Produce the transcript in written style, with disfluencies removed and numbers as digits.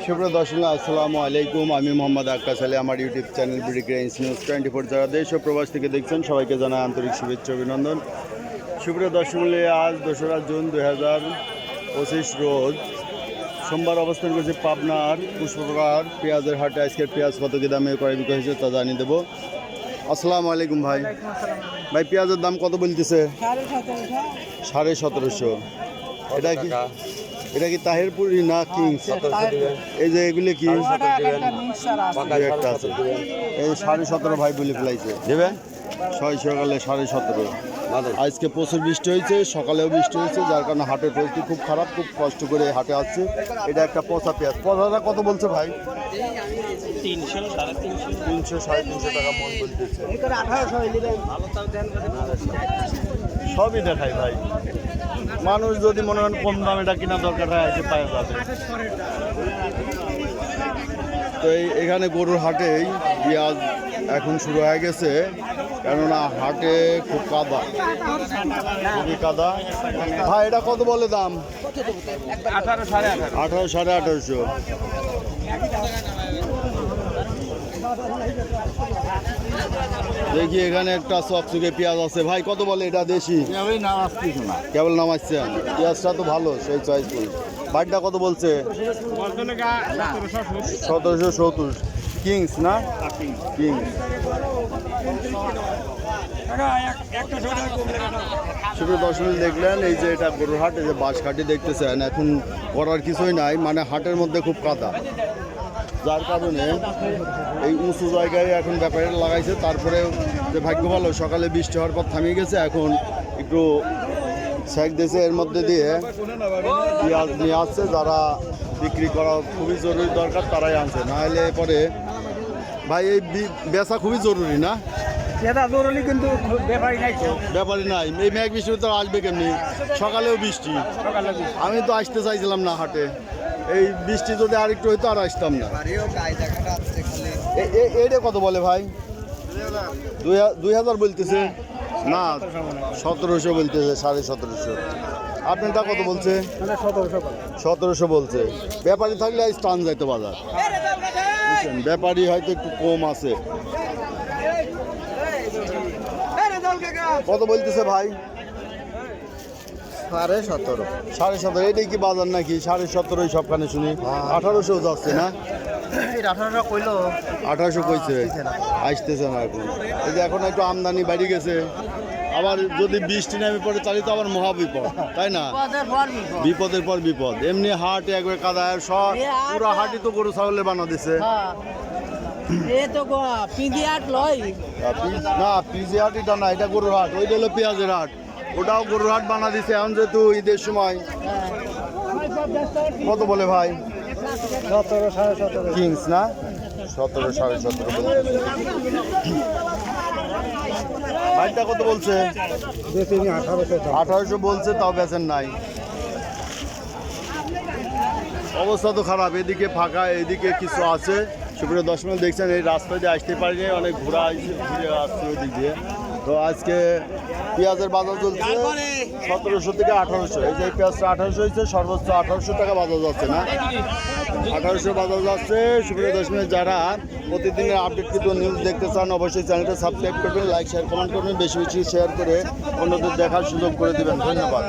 সুপ্রিয় দর্শক আসসালামু আলাইকুম। আমি মোহাম্মদ আক্কাস আলী। আমার YouTube channel BD grains news 24 যারা দেশ ও প্রবাস থেকে দেখছেন সবাইকে জানাই আন্তরিক শুভেচ্ছা অভিনন্দন। সুপ্রিয় দর্শক, আজ 2রা জুন 2025 রোজ সোমবার অবস্থান করছে পাবনার পুষ্পপ্রকার পেঁয়াজের হাটে। আজকের পেঁয়াজ কত কি দামে ক্রয় বিক্রয় হয়েছে তা জানিয়ে দেবো। আসসালামু আলাইকুম ভাই। ভাই পেঁয়াজের দাম কত বলতেছে? 1750। এটা কি তাহেরপুরি না কিংস? এই যে এগুলি কি একটা আছে, এই 17.5 ভাই বলে ফেলাইছে দেবেন 600 গেলে 17.5। আজকে প্রচুর বৃষ্টি হয়েছে, সকালেও বৃষ্টি হয়েছে, যার কারণে হাটের পরিস্থিতি খুব খারাপ। খুব কষ্ট করে হাটে আসছে। এটা একটা পচা পেঁয়াজ। পচাটা কত বলছে ভাই? 300 350 টাকা মন বলতেছে। সবই দেখাই ভাই, মানুষ যদি মনে করেন কম দামে এটা কিনা দরকার হয় এসে পাওয়া যাবে। তো এখানে গরুর হাটেই পেঁয়াজ এখন শুরু হয়ে গেছে, কেননা হাটে খুব কাদা, খুবই কাদা। ভাই এটা কত বলে দাম? 18 সাড়ে 1800। দেখি এখানে একটা চকচকে পেঁয়াজ আছে। ভাই কত বলে এটা? দেশি কেবল নামাচ্ছেন? পেঁয়াজটা তো ভালো, সেই চয়েস করি। বাড়িটা কত বলছে? 1770। কিংস না? কিংস। শুধু দর্শক দেখলেন এই যে এটা গরুর হাট, এই যে বাঁশকাঠি দেখতেছেন, এখন করার কিছুই নাই, মানে হাটের মধ্যে খুব কাদা, যার কারণে এই উঁচু জায়গায় এখন ব্যাপারীরা লাগাইছে। তারপরে যে ভাগ্য ভালো সকালে বৃষ্টি হওয়ার পর থামিয়ে গেছে, এখন একটু সেক দিয়েছে, এর মধ্যে দিয়ে পেঁয়াজ নিয়ে আসছে। যারা বিক্রি করা খুবই জরুরি দরকার তারাই আনছে, না হলে পরে ভাই এই বেচা খুবই জরুরি না? জরুরি, কিন্তু ব্যাপারই নাই। এই মেঘ বৃষ্টি তো আসবে কেমনি? সকালেও বৃষ্টি, আমি তো আসতে চাইছিলাম না হাটে। এই বৃষ্টি যদি আরেকটু হইতো আর আসতাম না। এইটা কত বলে ভাই? 2000 বলতেছে না, 1700 বলতেছে, 1750। আপনারটা কত বলছে? 1700 বলছে। ব্যাপারী থাকলে আজ টান যাইতো বাজার, বুঝছেন? ব্যাপারী হয়তো একটু কম আছে। কত বলতেছে ভাই? 17.5। এটাই কি বাজার নাকি? 17.5 সবখানে শুনি 1800 যাচ্ছে না? 1800 কইছে, আসতেছে না এখন। এই যে এখন একটু আমদানি বাড়ি গেছে, আবার যদি বৃষ্টি নামে পড়ে তাহলে তো আবার মহা বিপদ, তাই না? বিপদের পর বিপদ। এমনি হাট একবার কাদায়, সব পুরো হাটই তো গরু ছাগলের বানা দিছে। না পিজি হাট এটা না, এটা গরুর হাট। ওইটা হলো পেঁয়াজের হাট, ওটাও গরুর হাট বানা দিছে। এখন যেহেতু ঈদের সময়। কত বলে ভাই? 17 কিংস না? 17 সাড়ে 17। ভাইটা কত বলছে? 1800 বলছে, তাও বেচেন নাই। অবস্থা তো খারাপ, এদিকে ফাঁকা, এদিকে কিছু আছে। সুপ্রিয় দর্শক দেখছেন, এই রাস্তা দিয়ে আসতে পারিনি, অনেক ঘোরা ঘুরে আসছে ওই দিক দিয়ে। তো আজকে পেঁয়াজের বাজার চলছে 1700 থেকে 1800। এই যে পেঁয়াজটা 1800 হয়েছে, সর্বোচ্চ 1800 টাকা বাজার যাচ্ছে না? 1800 বাজার যাচ্ছে। সুপ্রিয় দর্শক, যারা প্রতিদিনের আপডেটকৃত নিউজ দেখতে চান অবশ্যই চ্যানেলটা সাবস্ক্রাইব করবেন, লাইক শেয়ার কমেন্ট করবেন, বেশি বেশি শেয়ার করে অন্যদের দেখার সুযোগ করে দেবেন। ধন্যবাদ।